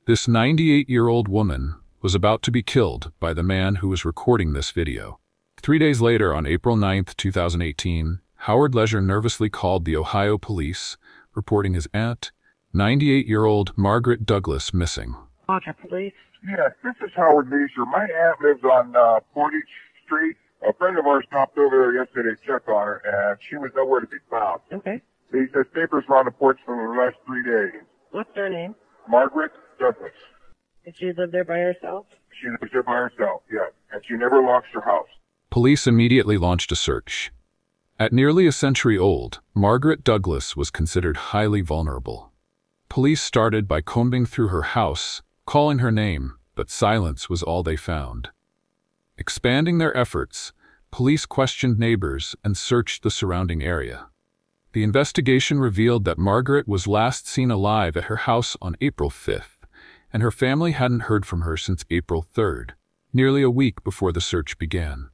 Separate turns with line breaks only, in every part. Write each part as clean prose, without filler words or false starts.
This 98-year-old woman was about to be killed by the man who was recording this video. 3 days later, on April 9, 2018, Howard Leisure nervously called the Ohio police, reporting his aunt, 98-year-old Margaret Douglas, missing.
Roger, police.
Yes, this is Howard Leisure. My aunt lives on Portage Street. A friend of ours stopped over there yesterday to check on her, and she was nowhere to be found.
Okay.
He says papers were on the porch for the last 3 days.
What's her name?
Margaret Douglas.
Did she live there by herself?
She lives there by herself, yeah, and she never locks her house.
Police immediately launched a search. At nearly a century old, Margaret Douglas was considered highly vulnerable. Police started by combing through her house, calling her name, but silence was all they found. Expanding their efforts, police questioned neighbors and searched the surrounding area. The investigation revealed that Margaret was last seen alive at her house on April 5th, and her family hadn't heard from her since April 3rd, nearly a week before the search began.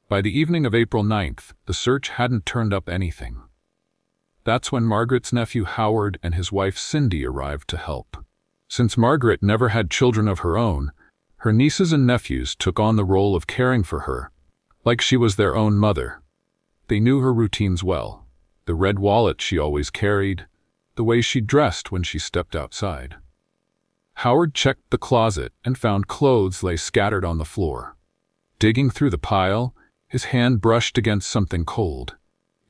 By the evening of April 9th, the search hadn't turned up anything. That's when Margaret's nephew Howard and his wife Cindy arrived to help. Since Margaret never had children of her own, her nieces and nephews took on the role of caring for her, like she was their own mother. They knew her routines well: the red wallet she always carried, the way she dressed when she stepped outside. Howard checked the closet and found clothes lay scattered on the floor. Digging through the pile, his hand brushed against something cold.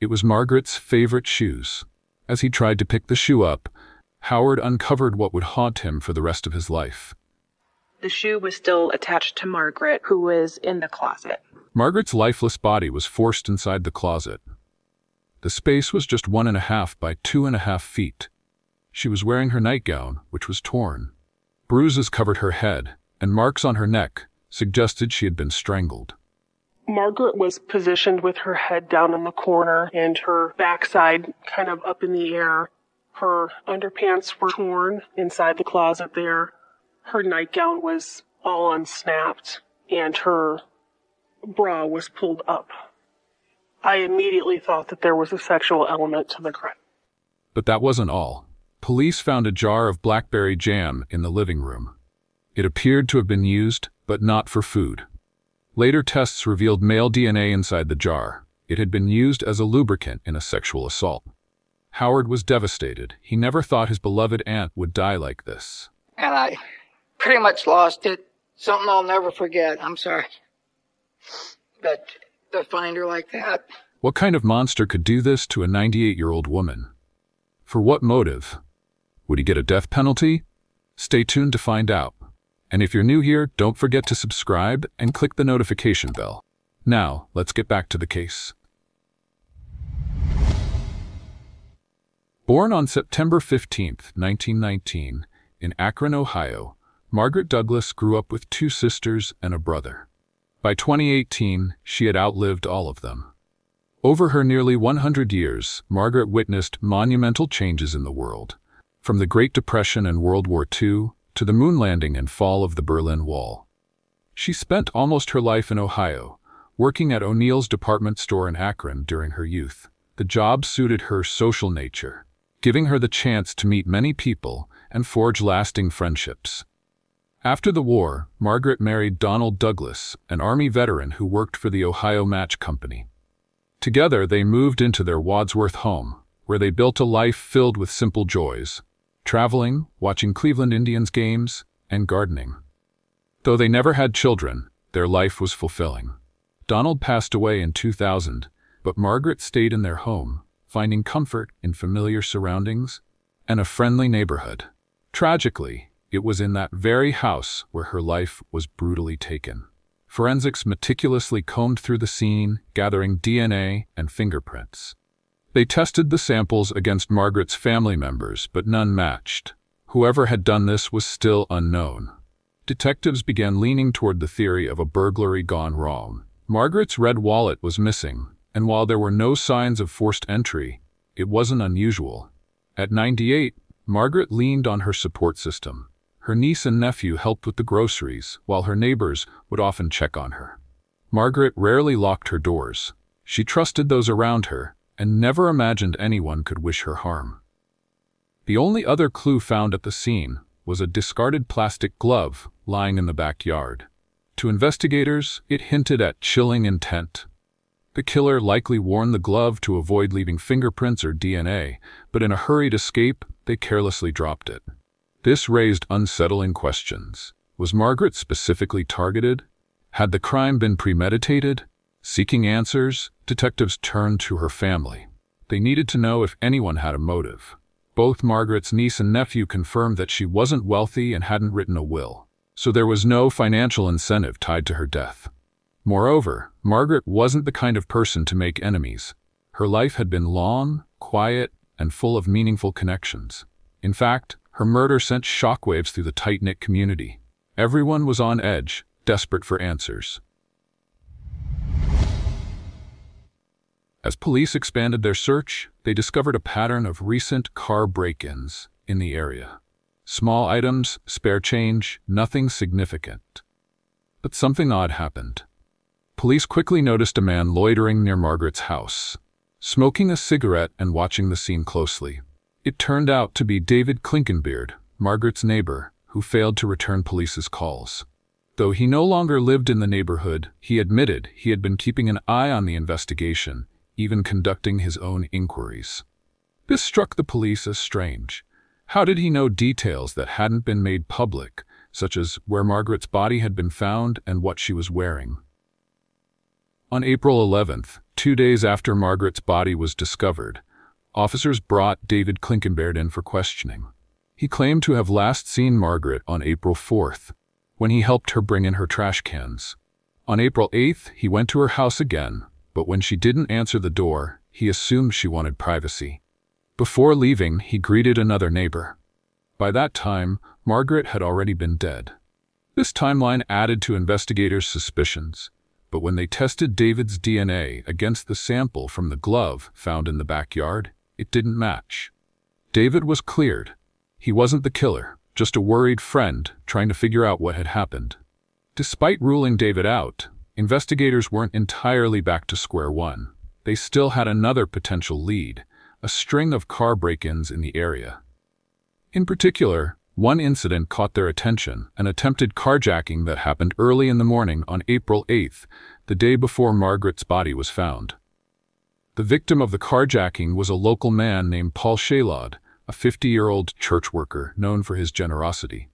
It was Margaret's favorite shoes. As he tried to pick the shoe up, Howard uncovered what would haunt him for the rest of his life.
The shoe was still attached to Margaret, who was in the closet.
Margaret's lifeless body was forced inside the closet. The space was just 1.5 by 2.5 feet. She was wearing her nightgown, which was torn. Bruises covered her head, and marks on her neck suggested she had been strangled.
Margaret was positioned with her head down in the corner and her backside kind of up in the air. Her underpants were torn inside the closet there. Her nightgown was all unsnapped, and her bra was pulled up. I immediately thought that there was a sexual element to the crime.
But that wasn't all. Police found a jar of blackberry jam in the living room. It appeared to have been used, but not for food. Later tests revealed male DNA inside the jar. It had been used as a lubricant in a sexual assault. Howard was devastated. He never thought his beloved aunt would die like this.
And I pretty much lost it. Something I'll never forget. I'm sorry. But to find her like that.
What kind of monster could do this to a 98-year-old woman? For what motive? Would he get a death penalty? Stay tuned to find out. And if you're new here, don't forget to subscribe and click the notification bell. Now, let's get back to the case. Born on September 15, 1919, in Akron, Ohio, Margaret Douglas grew up with 2 sisters and a brother. By 2018, she had outlived all of them. Over her nearly 100 years, Margaret witnessed monumental changes in the world, from the Great Depression and World War II to the moon landing and fall of the Berlin Wall. She spent almost her life in Ohio, working at O'Neill's department store in Akron during her youth. The job suited her social nature, giving her the chance to meet many people and forge lasting friendships. After the war, Margaret married Donald Douglas, an Army veteran who worked for the Ohio Match Company. Together, they moved into their Wadsworth home, where they built a life filled with simple joys: traveling, watching Cleveland Indians games, and gardening. Though they never had children, their life was fulfilling. Donald passed away in 2000, but Margaret stayed in their home, finding comfort in familiar surroundings and a friendly neighborhood. Tragically, it was in that very house where her life was brutally taken. Forensics meticulously combed through the scene, gathering DNA and fingerprints. They tested the samples against Margaret's family members, but none matched. Whoever had done this was still unknown. Detectives began leaning toward the theory of a burglary gone wrong. Margaret's red wallet was missing, and while there were no signs of forced entry, it wasn't unusual. At 98, Margaret leaned on her support system. Her niece and nephew helped with the groceries, while her neighbors would often check on her. Margaret rarely locked her doors. She trusted those around her, and never imagined anyone could wish her harm. The only other clue found at the scene was a discarded plastic glove lying in the backyard. To investigators, it hinted at chilling intent. The killer likely worn the glove to avoid leaving fingerprints or DNA, but in a hurried escape, they carelessly dropped it. This raised unsettling questions. Was Margaret specifically targeted? Had the crime been premeditated? Seeking answers, detectives turned to her family. They needed to know if anyone had a motive. Both Margaret's niece and nephew confirmed that she wasn't wealthy and hadn't written a will, so there was no financial incentive tied to her death. Moreover, Margaret wasn't the kind of person to make enemies. Her life had been long, quiet, and full of meaningful connections. In fact, her murder sent shockwaves through the tight-knit community. Everyone was on edge, desperate for answers. As police expanded their search, they discovered a pattern of recent car break-ins in the area. Small items, spare change, nothing significant. But something odd happened. Police quickly noticed a man loitering near Margaret's house, smoking a cigarette and watching the scene closely. It turned out to be David Klinkenbeard, Margaret's neighbor, who failed to return police's calls. Though he no longer lived in the neighborhood, he admitted he had been keeping an eye on the investigation, even conducting his own inquiries. This struck the police as strange. How did he know details that hadn't been made public, such as where Margaret's body had been found and what she was wearing? On April 11th, 2 days after Margaret's body was discovered, officers brought David Klinkenbeard in for questioning. He claimed to have last seen Margaret on April 4th, when he helped her bring in her trash cans. On April 8th, he went to her house again, but when she didn't answer the door, he assumed she wanted privacy. Before leaving, he greeted another neighbor. By that time, Margaret had already been dead. This timeline added to investigators' suspicions, but when they tested David's DNA against the sample from the glove found in the backyard, it didn't match. David was cleared. He wasn't the killer, just a worried friend trying to figure out what had happened. Despite ruling David out, investigators weren't entirely back to square one. They still had another potential lead, a string of car break-ins in the area. In particular, one incident caught their attention, an attempted carjacking that happened early in the morning on April 8th, the day before Margaret's body was found. The victim of the carjacking was a local man named Paul Shalod, a 50-year-old church worker known for his generosity.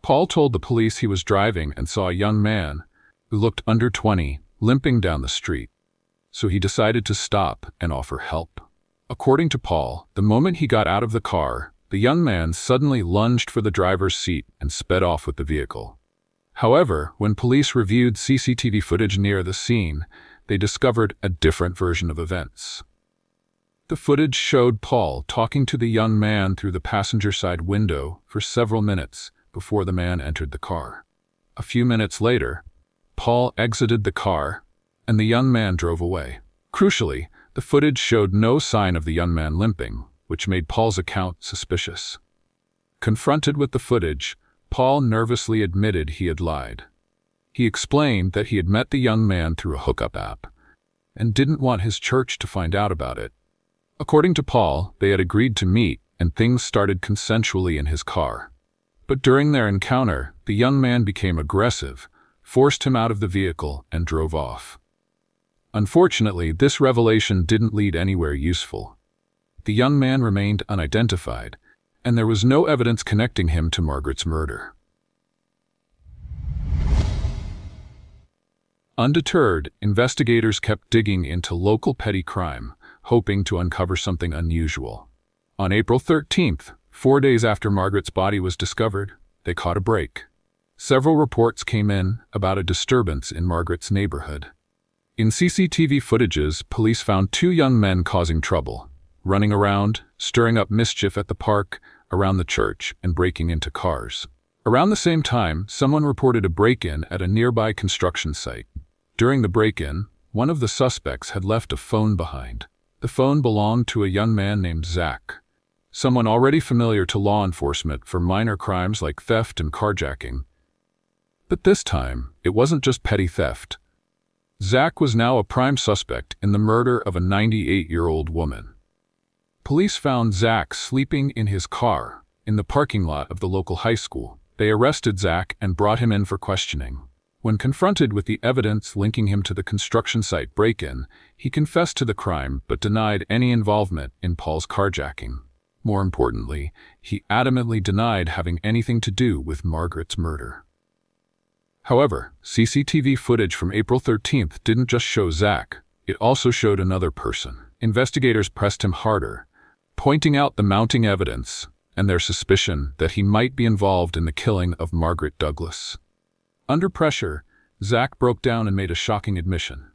Paul told the police he was driving and saw a young man, who looked under 20, limping down the street. So he decided to stop and offer help. According to Paul, the moment he got out of the car, the young man suddenly lunged for the driver's seat and sped off with the vehicle. However, when police reviewed CCTV footage near the scene, they discovered a different version of events. The footage showed Paul talking to the young man through the passenger side window for several minutes before the man entered the car. A few minutes later, Paul exited the car, and the young man drove away. Crucially, the footage showed no sign of the young man limping, which made Paul's account suspicious. Confronted with the footage, Paul nervously admitted he had lied. He explained that he had met the young man through a hookup app and didn't want his church to find out about it. According to Paul, they had agreed to meet and things started consensually in his car. But during their encounter, the young man became aggressive, forced him out of the vehicle, and drove off. Unfortunately, this revelation didn't lead anywhere useful. The young man remained unidentified, and there was no evidence connecting him to Margaret's murder. Undeterred, investigators kept digging into local petty crime, hoping to uncover something unusual. On April 13th, 4 days after Margaret's body was discovered, they caught a break. Several reports came in about a disturbance in Margaret's neighborhood. In CCTV footages, police found 2 young men causing trouble, running around, stirring up mischief at the park, around the church, and breaking into cars. Around the same time, someone reported a break-in at a nearby construction site. During the break-in, one of the suspects had left a phone behind. The phone belonged to a young man named Zach, someone already familiar to law enforcement for minor crimes like theft and carjacking. But this time, it wasn't just petty theft. Zach was now a prime suspect in the murder of a 98-year-old woman. Police found Zach sleeping in his car in the parking lot of the local high school. They arrested Zach and brought him in for questioning. When confronted with the evidence linking him to the construction site break-in, he confessed to the crime but denied any involvement in Paul's carjacking. More importantly, he adamantly denied having anything to do with Margaret's murder. However, CCTV footage from April 13th didn't just show Zach, it also showed another person. Investigators pressed him harder, pointing out the mounting evidence and their suspicion that he might be involved in the killing of Margaret Douglas. Under pressure, Zach broke down and made a shocking admission.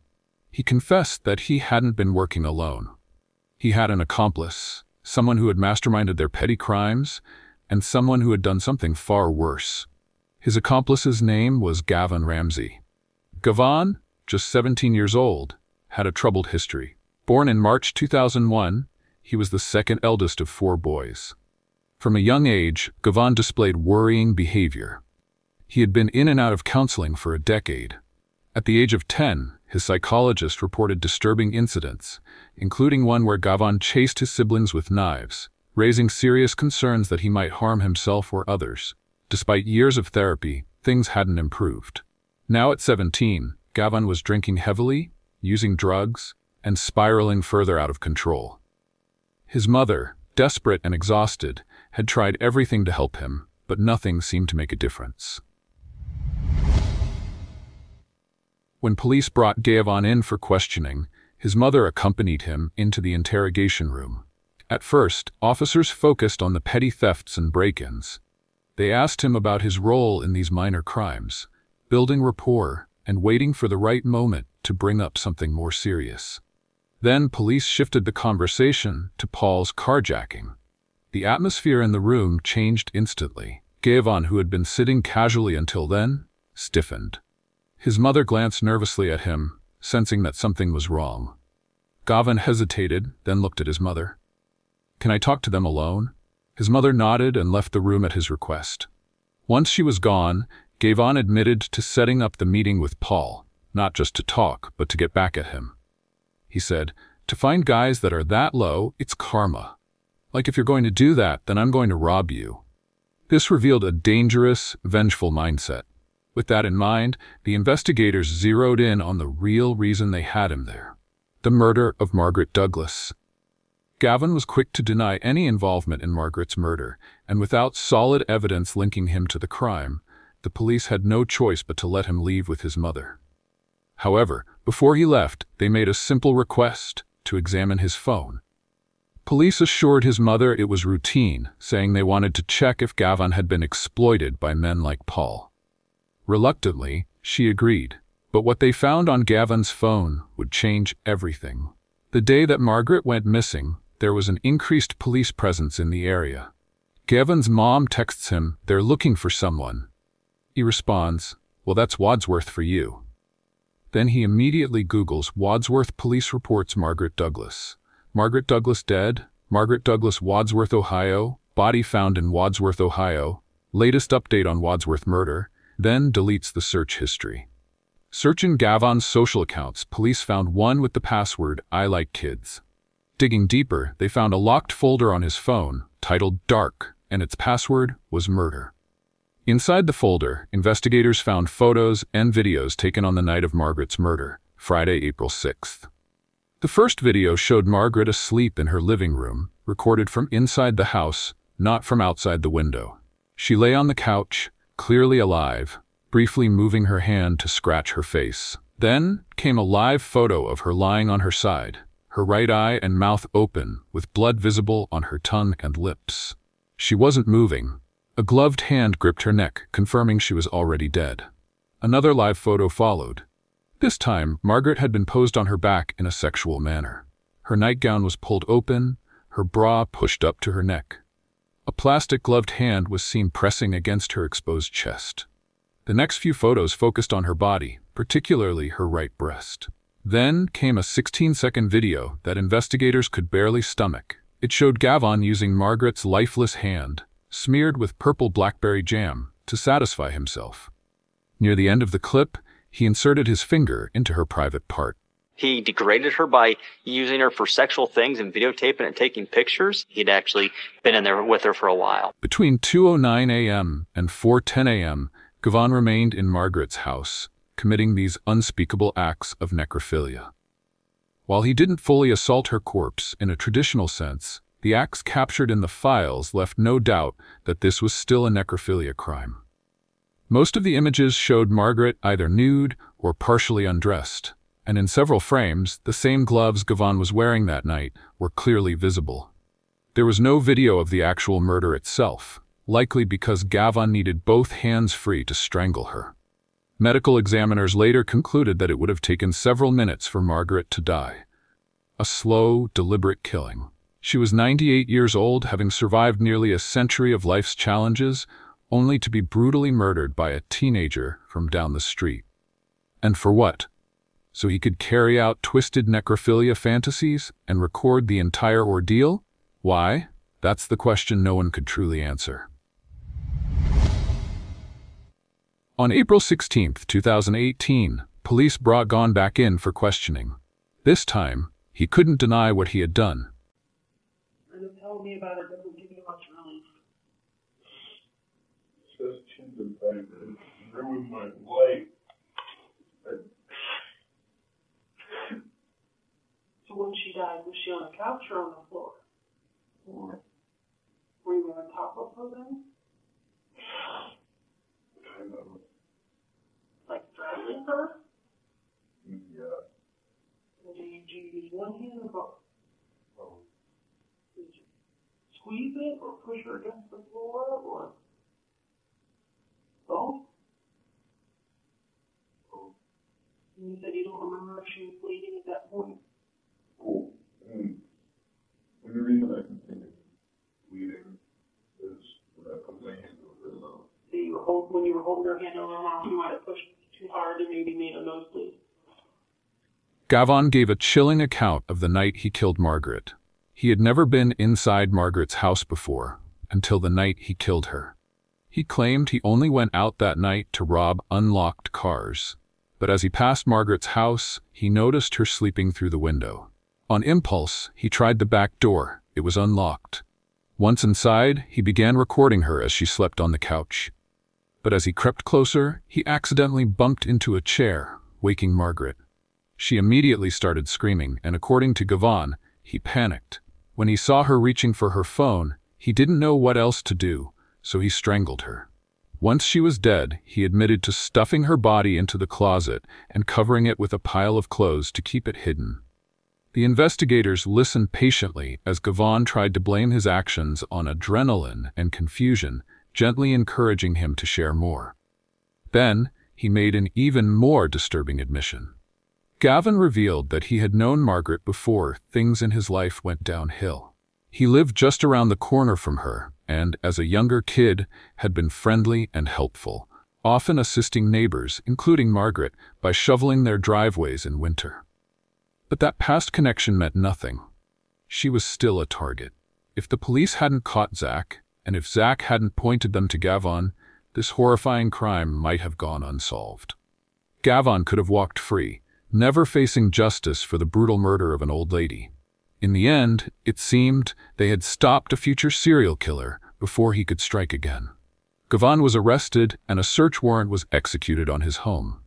He confessed that he hadn't been working alone. He had an accomplice, someone who had masterminded their petty crimes, and someone who had done something far worse. His accomplice's name was Gavin Ramsey. Gavin, just 17 years old, had a troubled history. Born in March 2001, he was the second eldest of 4 boys. From a young age, Gavin displayed worrying behavior. He had been in and out of counseling for a decade. At the age of 10, his psychologist reported disturbing incidents, including one where Gavin chased his siblings with knives, raising serious concerns that he might harm himself or others. Despite years of therapy, things hadn't improved. Now at 17, Gavin was drinking heavily, using drugs, and spiraling further out of control. His mother, desperate and exhausted, had tried everything to help him, but nothing seemed to make a difference. When police brought Gavin in for questioning, his mother accompanied him into the interrogation room. At first, officers focused on the petty thefts and break-ins. They asked him about his role in these minor crimes, building rapport and waiting for the right moment to bring up something more serious. Then police shifted the conversation to Paul's carjacking. The atmosphere in the room changed instantly. Gavin, who had been sitting casually until then, stiffened. His mother glanced nervously at him, sensing that something was wrong. Gavin hesitated, then looked at his mother. "Can I talk to them alone?" His mother nodded and left the room at his request. Once she was gone, Gavin admitted to setting up the meeting with Paul, not just to talk, but to get back at him. He said, "To find guys that are that low, it's karma. Like if you're going to do that, then I'm going to rob you." This revealed a dangerous, vengeful mindset. With that in mind, the investigators zeroed in on the real reason they had him there: the murder of Margaret Douglas. Gavin was quick to deny any involvement in Margaret's murder, and without solid evidence linking him to the crime, the police had no choice but to let him leave with his mother. However, before he left, they made a simple request: to examine his phone. Police assured his mother it was routine, saying they wanted to check if Gavin had been exploited by men like Paul. Reluctantly, she agreed, but what they found on Gavin's phone would change everything. The day that Margaret went missing, there was an increased police presence in the area. Gavin's mom texts him, "They're looking for someone." He responds, "Well, that's Wadsworth for you." Then he immediately Googles Wadsworth police reports Margaret Douglas. Margaret Douglas dead, Margaret Douglas, Wadsworth, Ohio, body found in Wadsworth, Ohio, latest update on Wadsworth murder, then deletes the search history. Searching Gavin's social accounts, police found one with the password, "I like kids." Digging deeper, they found a locked folder on his phone, titled Dark, and its password was murder. Inside the folder, investigators found photos and videos taken on the night of Margaret's murder, Friday, April 6th. The first video showed Margaret asleep in her living room, recorded from inside the house, not from outside the window. She lay on the couch, clearly alive, briefly moving her hand to scratch her face. Then came a live photo of her lying on her side, her right eye and mouth open, with blood visible on her tongue and lips. She wasn't moving. A gloved hand gripped her neck, confirming she was already dead. Another live photo followed. This time, Margaret had been posed on her back in a sexual manner. Her nightgown was pulled open, her bra pushed up to her neck. A plastic gloved hand was seen pressing against her exposed chest. The next few photos focused on her body, particularly her right breast. Then came a 16-second video that investigators could barely stomach. It showed Gavin using Margaret's lifeless hand, smeared with purple blackberry jam, to satisfy himself. Near the end of the clip, he inserted his finger into her private part.
He degraded her by using her for sexual things and videotaping and taking pictures. He'd actually been in there with her for a while.
Between 2:09 a.m. and 4:10 a.m., Gavon remained in Margaret's house, committing these unspeakable acts of necrophilia. While he didn't fully assault her corpse in a traditional sense, the acts captured in the files left no doubt that this was still a necrophilia crime. Most of the images showed Margaret either nude or partially undressed, and in several frames, the same gloves Gavon was wearing that night were clearly visible. There was no video of the actual murder itself, likely because Gavon needed both hands free to strangle her. Medical examiners later concluded that it would have taken several minutes for Margaret to die. A slow, deliberate killing. She was 98 years old, having survived nearly a century of life's challenges, only to be brutally murdered by a teenager from down the street. And for what? So he could carry out twisted necrophilia fantasies and record the entire ordeal? Why? That's the question no one could truly answer. On April 16, 2018, police brought Gavon back in for questioning. This time, he couldn't deny what he had done.
And tell me about it doesn't give you much relief.
Just change the fact that it ruined my life.
So when she died, was she on the couch or on the floor? Were you on top of her then?
Kind of.
Like straddling her?
Yeah.
Did you use one hand or both?
Oh.
Did you squeeze it or push her against the floor or both?
Oh.
And you said you don't remember if she was bleeding at that point?
Oh. The only reason I can think of bleeding is when I put my hand over her mouth.
So when you were holding her hand over her mouth, you might have pushed too hard and maybe made a nosebleed.
Gavon gave a chilling account of the night he killed Margaret. He had never been inside Margaret's house before, until the night he killed her. He claimed he only went out that night to rob unlocked cars. But as he passed Margaret's house, he noticed her sleeping through the window. On impulse, he tried the back door. It was unlocked. Once inside, he began recording her as she slept on the couch. But as he crept closer, he accidentally bumped into a chair, waking Margaret. She immediately started screaming, and according to Gavon, he panicked. When he saw her reaching for her phone, he didn't know what else to do, so he strangled her. Once she was dead, he admitted to stuffing her body into the closet and covering it with a pile of clothes to keep it hidden. The investigators listened patiently as Gavon tried to blame his actions on adrenaline and confusion, gently encouraging him to share more. Then, he made an even more disturbing admission. Gavon revealed that he had known Margaret before things in his life went downhill. He lived just around the corner from her, and, as a younger kid, had been friendly and helpful, often assisting neighbors, including Margaret, by shoveling their driveways in winter. But that past connection meant nothing. She was still a target. If the police hadn't caught Zach, and if Zach hadn't pointed them to Gavon, this horrifying crime might have gone unsolved. Gavon could have walked free, never facing justice for the brutal murder of an old lady. In the end, it seemed they had stopped a future serial killer before he could strike again. Gavon was arrested, and a search warrant was executed on his home.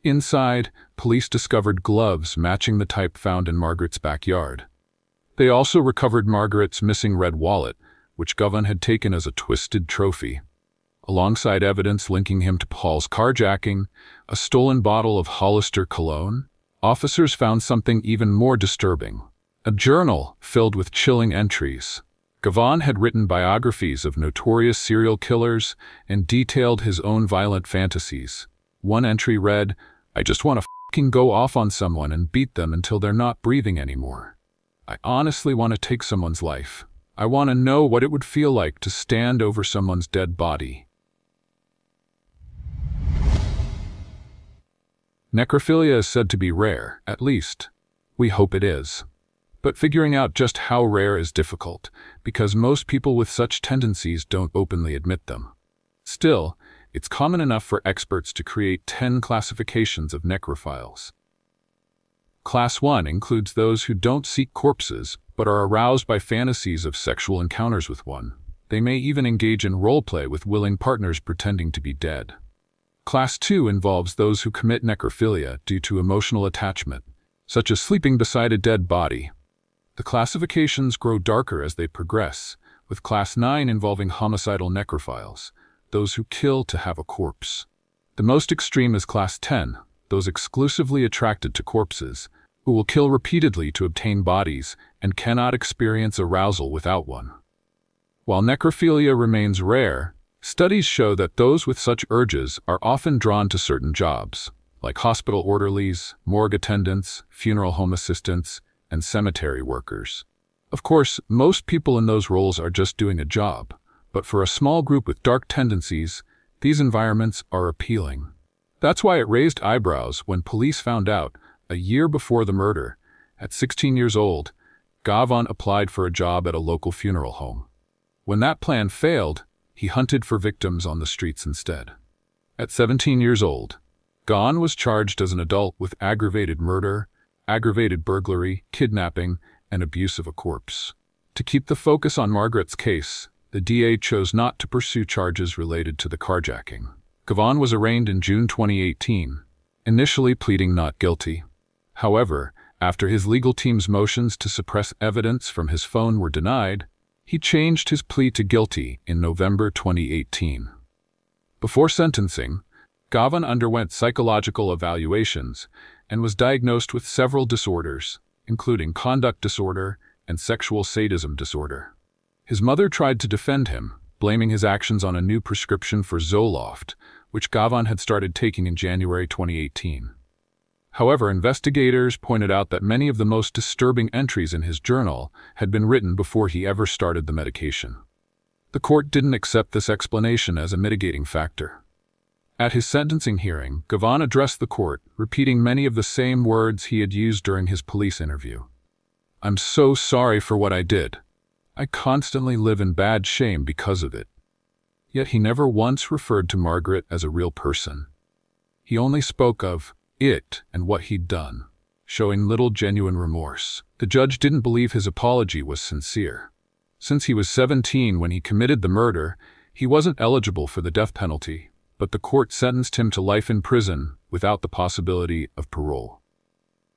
Inside, police discovered gloves matching the type found in Margaret's backyard. They also recovered Margaret's missing red wallet, which Gavon had taken as a twisted trophy. Alongside evidence linking him to Paul's carjacking, a stolen bottle of Hollister cologne, officers found something even more disturbing: a journal filled with chilling entries. Gavon had written biographies of notorious serial killers and detailed his own violent fantasies. One entry read, "I just want to fucking go off on someone and beat them until they're not breathing anymore. I honestly want to take someone's life. I want to know what it would feel like to stand over someone's dead body." Necrophilia is said to be rare, at least. We hope it is. But figuring out just how rare is difficult, because most people with such tendencies don't openly admit them. Still, it's common enough for experts to create 10 classifications of necrophiles. Class 1 includes those who don't seek corpses, but are aroused by fantasies of sexual encounters with one. They may even engage in roleplay with willing partners pretending to be dead. Class 2 involves those who commit necrophilia due to emotional attachment, such as sleeping beside a dead body. The classifications grow darker as they progress, with Class 9 involving homicidal necrophiles, those who kill to have a corpse. The most extreme is Class 10, those exclusively attracted to corpses, who will kill repeatedly to obtain bodies and cannot experience arousal without one. While necrophilia remains rare, studies show that those with such urges are often drawn to certain jobs, like hospital orderlies, morgue attendants, funeral home assistants, and cemetery workers. Of course, most people in those roles are just doing a job, but for a small group with dark tendencies, these environments are appealing. That's why it raised eyebrows when police found out, a year before the murder, at 16 years old, Gavan applied for a job at a local funeral home. When that plan failed, he hunted for victims on the streets instead. At 17 years old, Gavan was charged as an adult with aggravated murder, aggravated burglary, kidnapping, and abuse of a corpse. To keep the focus on Margaret's case, the DA chose not to pursue charges related to the carjacking. Gavan was arraigned in June 2018, initially pleading not guilty. However, after his legal team's motions to suppress evidence from his phone were denied, he changed his plea to guilty in November 2018. Before sentencing, Gavan underwent psychological evaluations and was diagnosed with several disorders, including conduct disorder and sexual sadism disorder. His mother tried to defend him, blaming his actions on a new prescription for Zoloft, which Gavan had started taking in January 2018. However, investigators pointed out that many of the most disturbing entries in his journal had been written before he ever started the medication. The court didn't accept this explanation as a mitigating factor. At his sentencing hearing, Gavan addressed the court, repeating many of the same words he had used during his police interview. "I'm so sorry for what I did. I constantly live in bad shame because of it." Yet he never once referred to Margaret as a real person. He only spoke of it and what he'd done, showing little genuine remorse. The judge didn't believe his apology was sincere. Since he was 17 when he committed the murder, he wasn't eligible for the death penalty, but the court sentenced him to life in prison without the possibility of parole.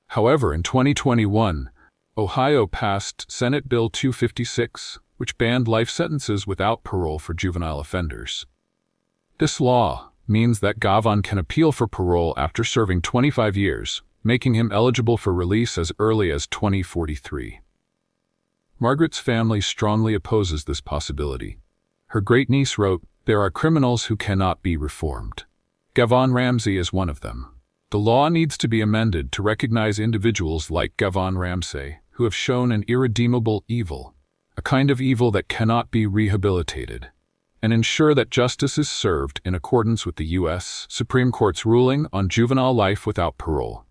However, in 2021, Ohio passed Senate Bill 256, which banned life sentences without parole for juvenile offenders. This law means that Gavan can appeal for parole after serving 25 years, making him eligible for release as early as 2043. Margaret's family strongly opposes this possibility. Her great-niece wrote, "There are criminals who cannot be reformed. Gavan Ramsey is one of them. The law needs to be amended to recognize individuals like Gavan Ramsey, who have shown an irredeemable evil, a kind of evil that cannot be rehabilitated, and ensure that justice is served in accordance with the U.S. Supreme Court's ruling on juvenile life without parole."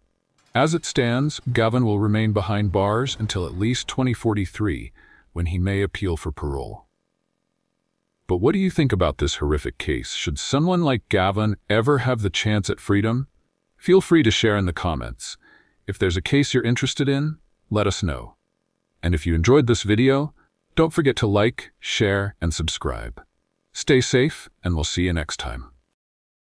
As it stands, Gavan will remain behind bars until at least 2043, when he may appeal for parole. But what do you think about this horrific case? Should someone like Gavan ever have the chance at freedom? Feel free to share in the comments. If there's a case you're interested in, let us know. And if you enjoyed this video, don't forget to like, share, and subscribe. Stay safe, and we'll see you next time.